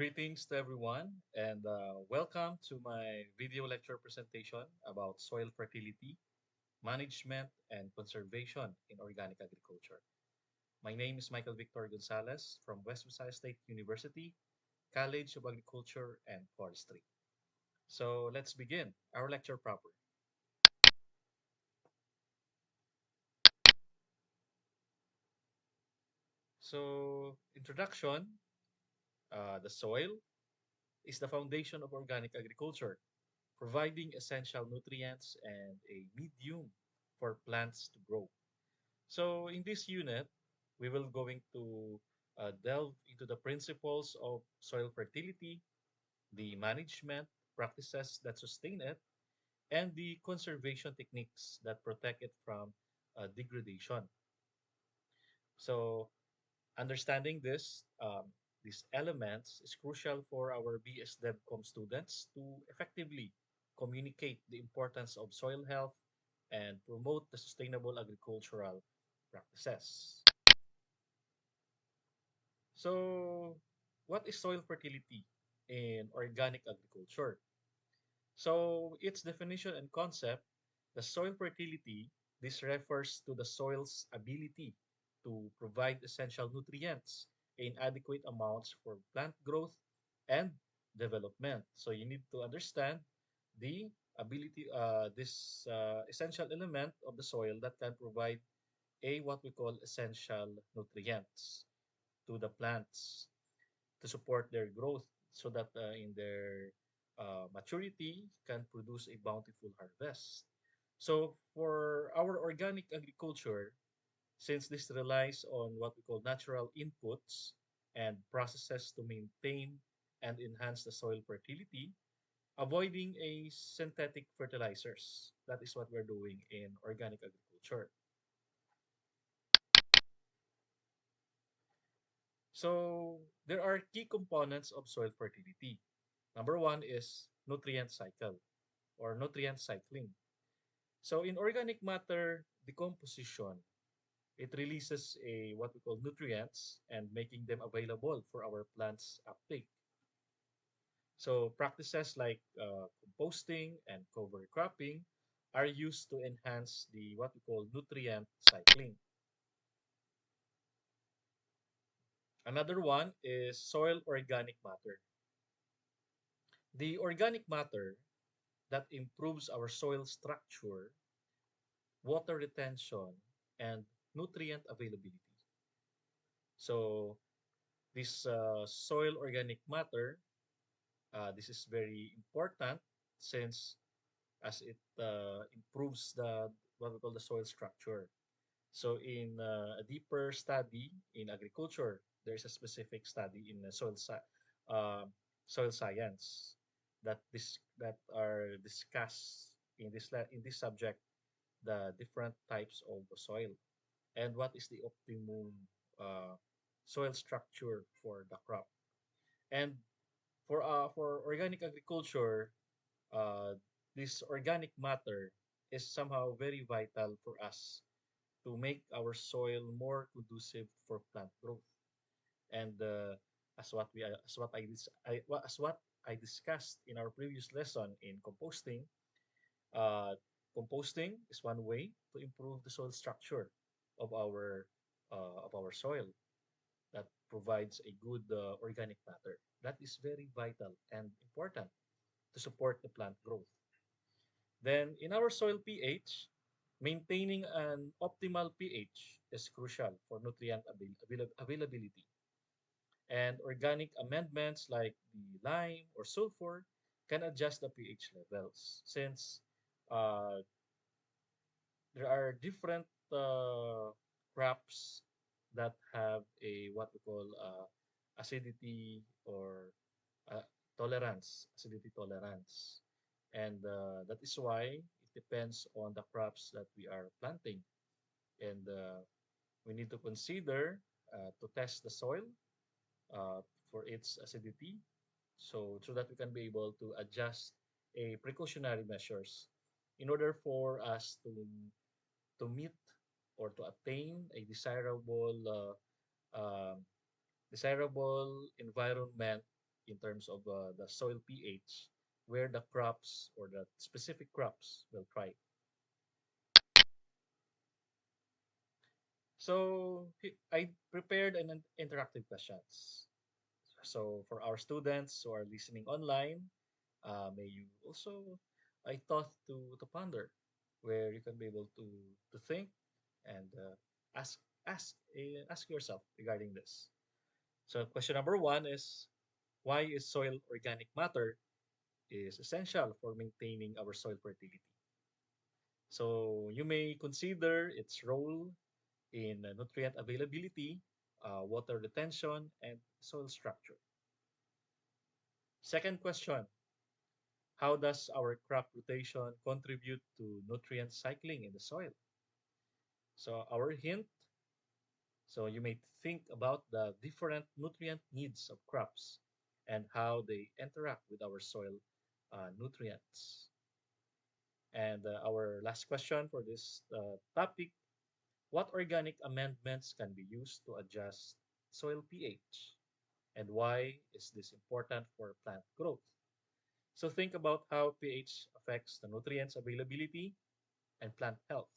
Greetings to everyone, and welcome to my video lecture presentation about soil fertility, management, and conservation in organic agriculture. My name is Michael Victor Gonzalez from West Visayas State University, College of Agriculture and Forestry. So let's begin our lecture proper. So, introduction, the soil is the foundation of organic agriculture, providing essential nutrients and a medium for plants to grow. So in this unit, we will going to delve into the principles of soil fertility, the management practices that sustain it, and the conservation techniques that protect it from degradation. So understanding these elements is crucial for our BS DevCom students to effectively communicate the importance of soil health and promote the sustainable agricultural practices. So, what is soil fertility in organic agriculture? So, its definition and concept, the soil fertility, this refers to the soil's ability to provide essential nutrients in adequate amounts for plant growth and development. So, you need to understand the ability, this essential element of the soil that can provide a what we call essential nutrients to the plants to support their growth so that in their maturity can produce a bountiful harvest. So for our organic agriculture, since this relies on what we call natural inputs and processes to maintain and enhance the soil fertility, avoiding a synthetic fertilizers. That is what we're doing in organic agriculture. So there are key components of soil fertility. Number one is nutrient cycle or nutrient cycling. So in organic matter decomposition, it releases a what we call nutrients and making them available for our plants uptake. So practices like composting and cover cropping are used to enhance the what we call nutrient cycling. Another one is soil organic matter. The organic matter that improves our soil structure, water retention, and nutrient availability. So this soil organic matter, this is very important since as it improves the what we call the soil structure. So in a deeper study in agriculture, there's a specific study in uh, soil science that are discussed in in this subject the different types of soil and what is the optimum uh, soil structure for the crop. And for organic agriculture, uh, this organic matter is somehow very vital for us to make our soil more conducive for plant growth. And as what as what I discussed in our previous lesson in composting, uh, composting is one way to improve the soil structure of our soil that provides a good organic matter. That is very vital and important to support the plant growth. Then in our soil pH, maintaining an optimal pH is crucial for nutrient availability. And organic amendments like the lime or sulfur can adjust the pH levels since uh, there are different crops that have a what we call acidity or uh, acidity tolerance. And that is why it depends on the crops that we are planting. And we need to consider to test the soil uh, for its acidity so that we can be able to adjust a precautionary measures in order for us to meet or to attain a desirable environment in terms of the soil pH where the crops or the specific crops will thrive. So I prepared an interactive questions. So for our students who are listening online, may you also, I thought to ponder where you can be able to think and ask ask yourself regarding this. So question number one is, why is soil organic matter is essential for maintaining our soil fertility? So you may consider its role in nutrient availability, water retention, and soil structure. Second question, how does our crop rotation contribute to nutrient cycling in the soil? So our hint, so you may think about the different nutrient needs of crops and how they interact with our soil nutrients. And our last question for this topic, what organic amendments can be used to adjust soil pH? And why is this important for plant growth? So think about how pH affects the nutrients availability and plant health.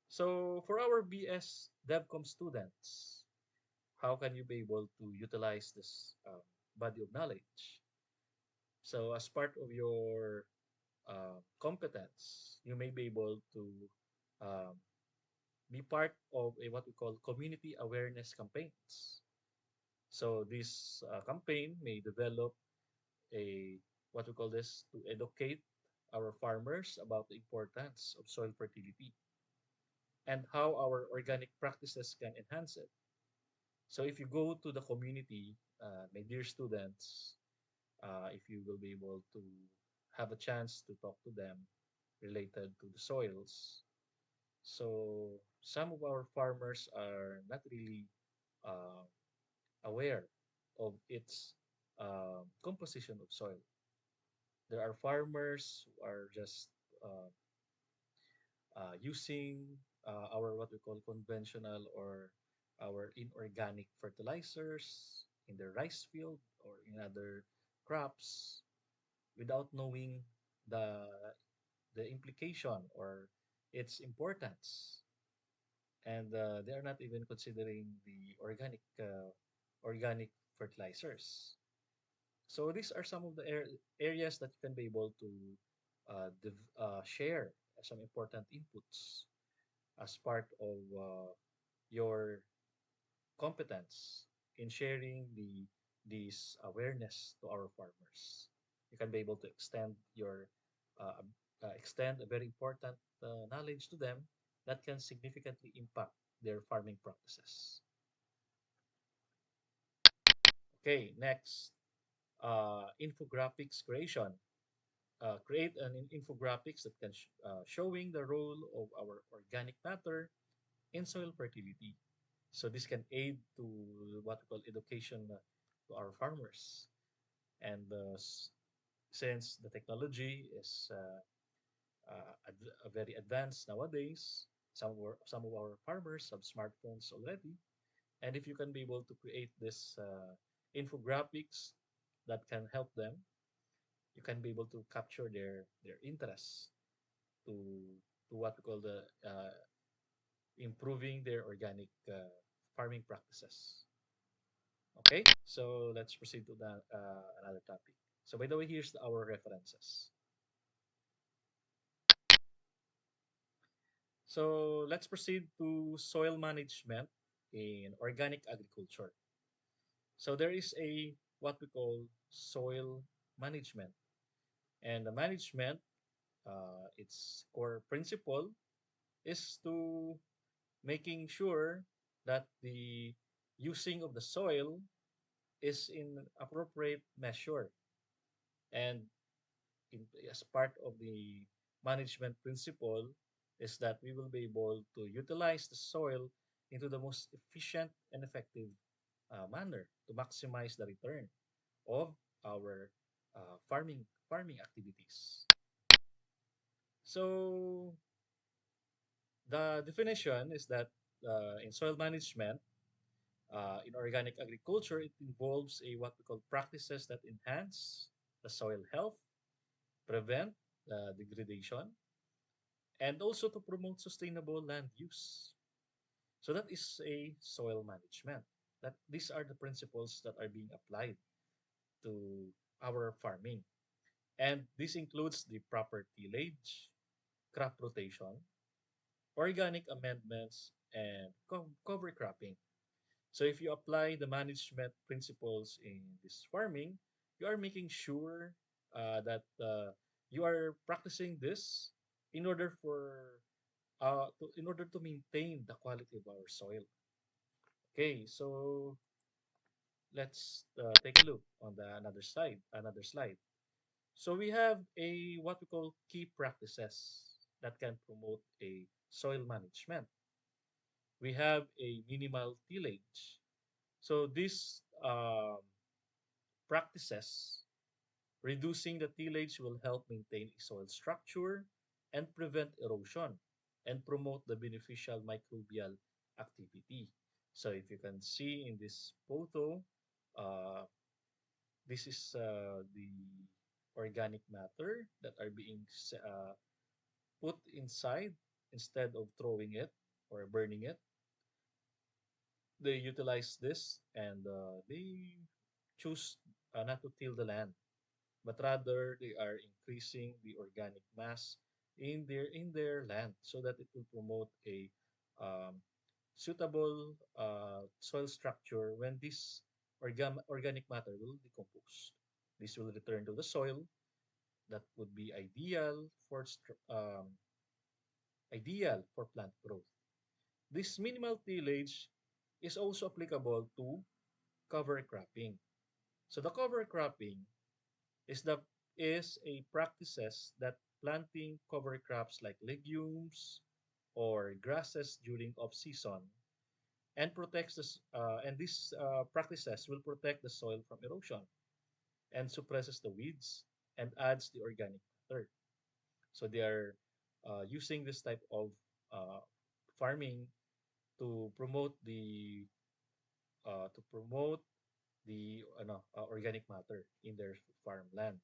So for our BS DevCom students, how can you be able to utilize this body of knowledge? So as part of your competence, you may be able to um, be part of a what we call community awareness campaigns. So this campaign may develop a what we call this to educate our farmers about the importance of soil fertility and how our organic practices can enhance it. So if you go to the community, my dear students, if you will be able to have a chance to talk to them related to the soils. So some of our farmers are not really uh, aware of its composition of soil. There are farmers who are just uh, using our what we call conventional or our inorganic fertilizers in the rice field or in other crops without knowing the the implication or its importance, and they are not even considering the organic fertilizers. So these are some of the areas that you can be able to share some important inputs as part of your competence in sharing these awareness to our farmers. You can be able to uh, extend a very important knowledge to them that can significantly impact their farming practices. Okay, next, infographics creation. Create an infographics that can showing the role of our organic matter in soil fertility. So this can aid to what we call education to our farmers. And since the technology is very advanced nowadays, some of our farmers have smartphones already. And if you can be able to create this infographics that can help them, you can be able to capture their interest to to what we call the improving their organic farming practices. Okay, so let's proceed to another topic. So by the way, here's our references. So let's proceed to soil management in organic agriculture. So there is a what we call soil management, and the management, its core principle is to making sure that the using of the soil is in appropriate measure, and as part of the management principle is that we will be able to utilize the soil into the most efficient and effective manner to maximize the return of our farming activities. So the definition is that in soil management, In organic agriculture, it involves a what we call practices that enhance the soil health, prevent degradation, and also to promote sustainable land use. So that is a soil management. That these are the principles that are being applied to our farming. And this includes the proper tillage, crop rotation, organic amendments, and cover cropping. So if you apply the management principles in this farming, you are making sure that you are practicing this in order in order to maintain the quality of our soil. Okay, so let's take a look on the another slide. So we have a what we call key practices that can promote a soil management. We have a minimal tillage. So these practices, reducing the tillage will help maintain a soil structure and prevent erosion and promote the beneficial microbial activity. So if you can see in this photo, uh, this is the organic matter that are being put inside instead of throwing it or burning it. They utilize this and they choose not to till the land, but rather they are increasing the organic mass in their land so that it will promote a um, suitable soil structure when this organic matter will decompose. This will return to the soil that would be ideal for plant growth. This minimal tillage is also applicable to cover cropping. So the cover cropping is the is a practices that planting cover crops like legumes or grasses during off season and protects this and these practices will protect the soil from erosion and suppresses the weeds and adds the organic matter. So they are using this type of uh, farming to promote the organic matter in their farmland.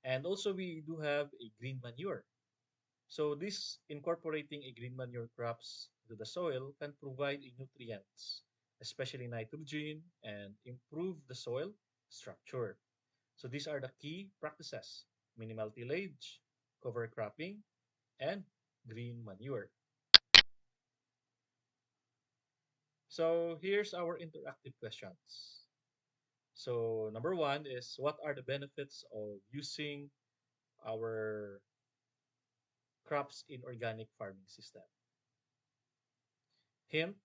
And also we do have a green manure. So this incorporating a green manure crops to the soil can provide a nutrients, especially nitrogen, and improve the soil structure. So these are the key practices: minimal tillage, cover cropping, and green manure. So here's our interactive questions. So number one is, what are the benefits of using our crops in organic farming system? Hint,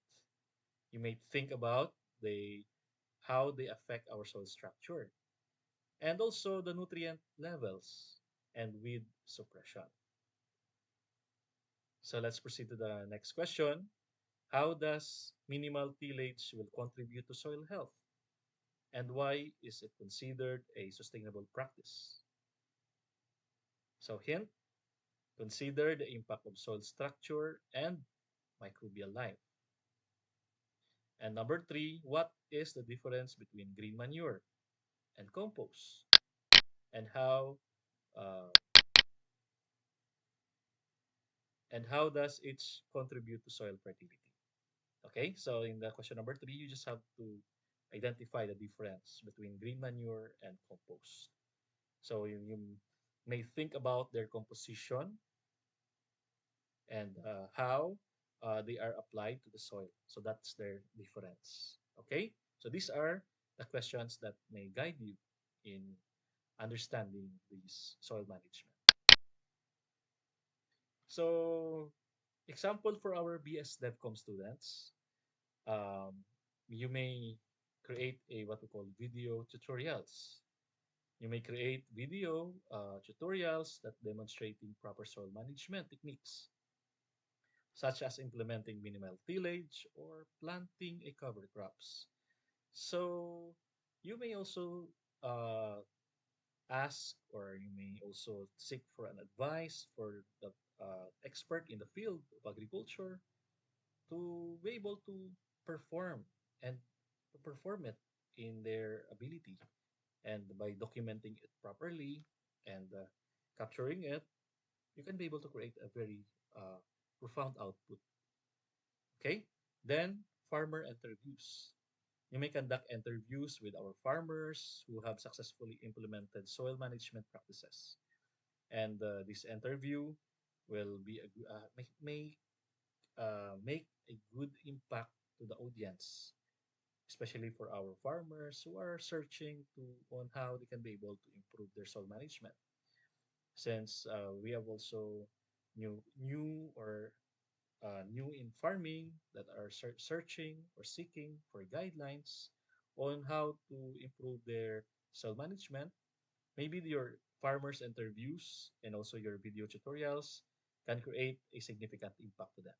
you may think about the how they affect our soil structure and also the nutrient levels and weed suppression. So let's proceed to the next question. How does minimal tillage will contribute to soil health? And why is it considered a sustainable practice? So hint, consider the impact of soil structure and microbial life. And number three, what is the difference between green manure and compost? And uh, how does each contribute to soil fertility? Okay, so in the question number three, you just have to identify the difference between green manure and compost. So you may think about their composition and how they are applied to the soil. So that's their difference. Okay, so these are the questions that may guide you in understanding this soil management. So, example for our BS DevCom students, um, you may create a what we call video tutorials. You may create video tutorials that demonstrating proper soil management techniques, such as implementing minimal tillage or planting a cover crops. So you may also uh, ask or you may also seek for an advice for the expert in the field of agriculture to be able to perform and to perform it in their ability. And by documenting it properly and capturing it, you can be able to create a very profound output. Okay? Then, farmer interviews. You may conduct interviews with our farmers who have successfully implemented soil management practices. And this interview will be make a good impact to the audience, especially for our farmers who are searching to on how they can be able to improve their soil management. Since we have also new in farming that are searching or seeking for guidelines on how to improve their soil management. Maybe your farmers interviews and also your video tutorials can create a significant impact to them.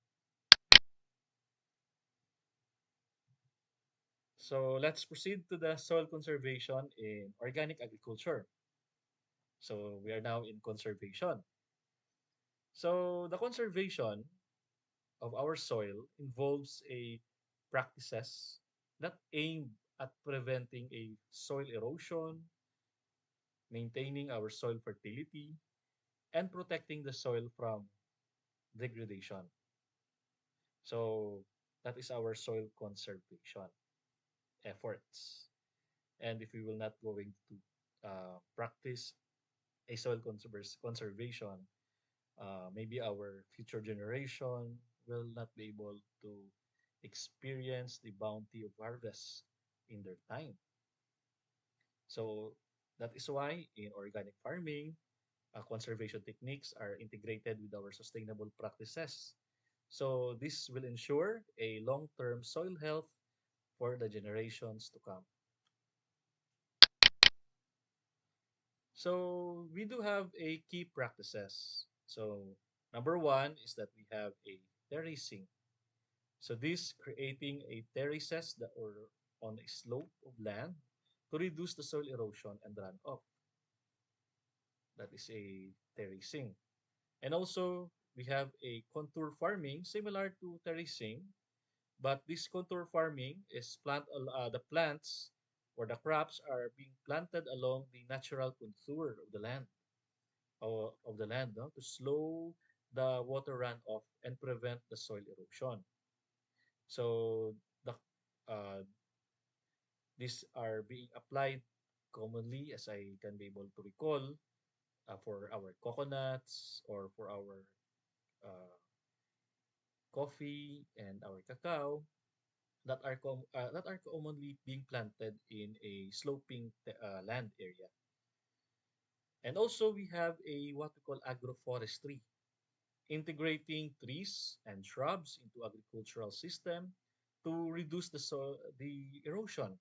So let's proceed to the soil conservation in organic agriculture. So we are now in conservation. So the conservation of our soil involves a practices that aim at preventing a soil erosion, maintaining our soil fertility, and protecting the soil from degradation. So that is our soil conservation efforts. And if we will not going to practice a conservation, maybe our future generation will not be able to experience the bounty of harvest in their time. So that is why in organic farming, conservation techniques are integrated with our sustainable practices. So this will ensure a long-term soil health for the generations to come. So we do have a key practices. So number one is that we have a terracing. So this creating a terraces that or on a slope of land to reduce the soil erosion and runoff. That is a terracing. And also we have a contour farming similar to terracing, but this contour farming is the plants or the crops are being planted along the natural contour of the land no, to slow the water runoff and prevent the soil erosion. So the these are being applied commonly, as I can be able to recall, for our coconuts or for our uh, coffee and our cacao that are commonly being planted in a sloping land area. And also we have a what we call agroforestry, integrating trees and shrubs into agricultural system to reduce the erosion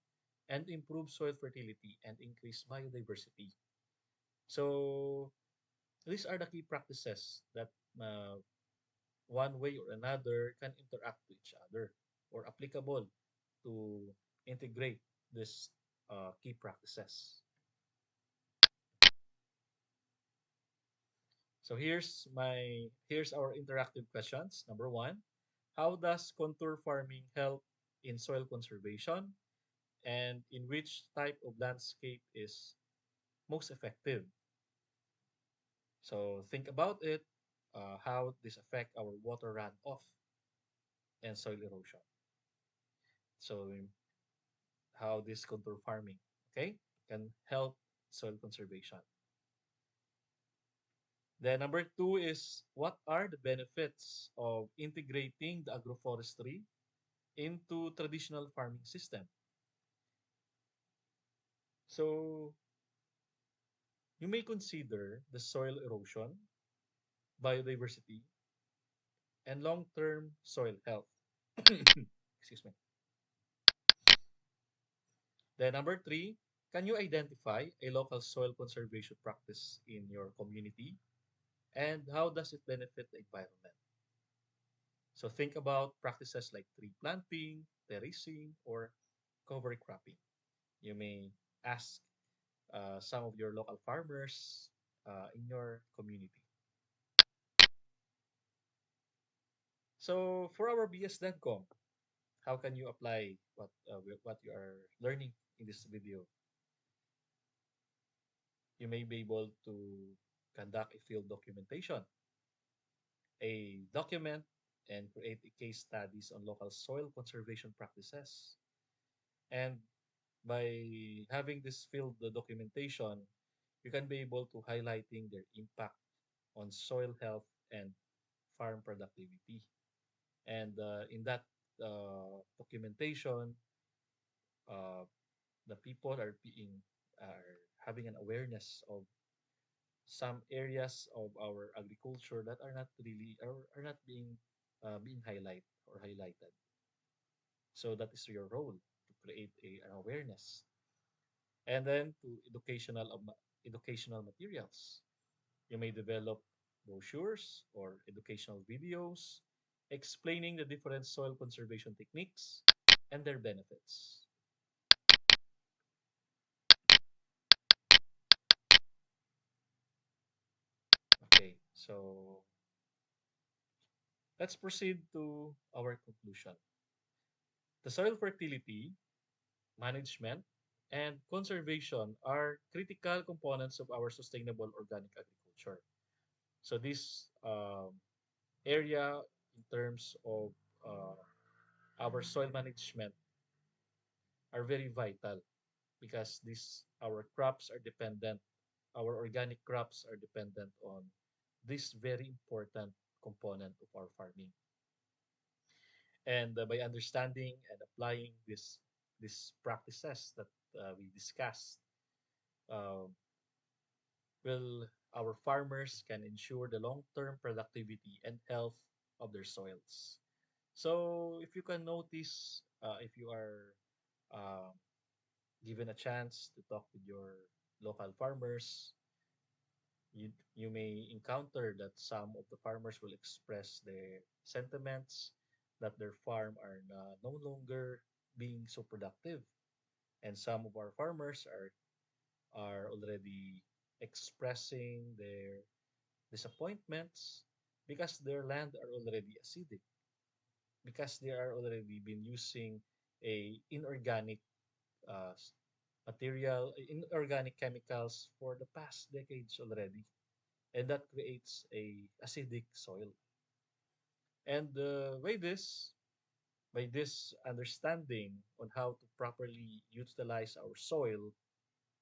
and improve soil fertility and increase biodiversity. So these are the key practices that uh, one way or another can interact to each other or applicable to integrate these key practices. So here's our interactive questions. Number one, how does contour farming help in soil conservation, and in which type of landscape is most effective? So think about it, how this affect our water runoff and soil erosion. So how this contour farming, okay, can help soil conservation. Then number two is what are the benefits of integrating the agroforestry into traditional farming system? So you may consider the soil erosion, biodiversity, and long-term soil health. Excuse me. Then number three, can you identify a local soil conservation practice in your community and how does it benefit the environment? So think about practices like tree planting, terracing, or cover cropping. You may ask some of your local farmers in your community. So for our BS.com, how can you apply what you are learning in this video? You may be able to conduct a field documentation, a document and create a case studies on local soil conservation practices. And by having this field documentation, you can be able to highlighting their impact on soil health and farm productivity. And in that documentation, uh, the people are having an awareness of some areas of our agriculture that are not really are not being highlighted. So that is your role to create an awareness, and then to educational materials. You may develop brochures or educational videos explaining the different soil conservation techniques and their benefits. Okay, so let's proceed to our conclusion. The soil fertility, management, and conservation are critical components of our sustainable organic agriculture. So this area in terms of uh, our soil management are very vital because this our crops are dependent, our organic crops are dependent on this very important component of our farming. And by understanding and applying these practices that we discussed, uh, will our farmers can ensure the long-term productivity and health of their soils. So if you can notice, if you are uh, given a chance to talk with your local farmers, you may encounter that some of the farmers will express their sentiments that their farm are no longer being so productive, and some of our farmers are already expressing their disappointments because their land are already acidic, because they are already been using a inorganic uh, material, inorganic chemicals for the past decades already, and that creates a acidic soil. And by this understanding on how to properly utilize our soil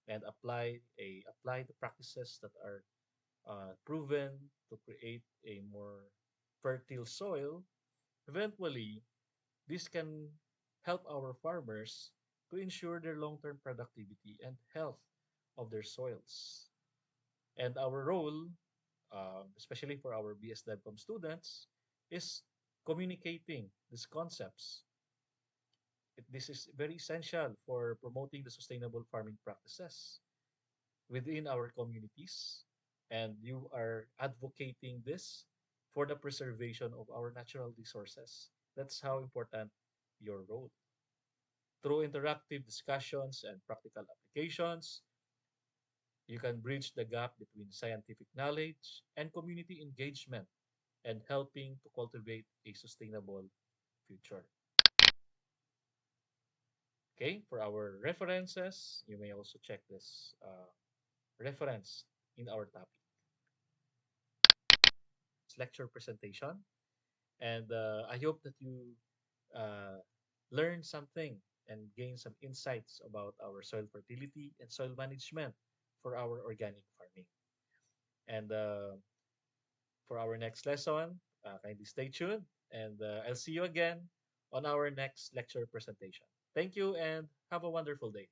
and apply the practices that are proven to create a more fertile soil, eventually this can help our farmers to ensure their long-term productivity and health of their soils. And our role, especially for our BS DevCom students, is communicating these concepts. This is very essential for promoting the sustainable farming practices within our communities. And you are advocating this for the preservation of our natural resources. That's how important your role. Through interactive discussions and practical applications, you can bridge the gap between scientific knowledge and community engagement and helping to cultivate a sustainable future. Okay, for our references, you may also check this reference in our topic. It's lecture presentation, and I hope that you uh, learn something and gain some insights about our soil fertility and soil management for our organic farming. And for our next lesson, kindly stay tuned, and I'll see you again on our next lecture presentation. Thank you and have a wonderful day.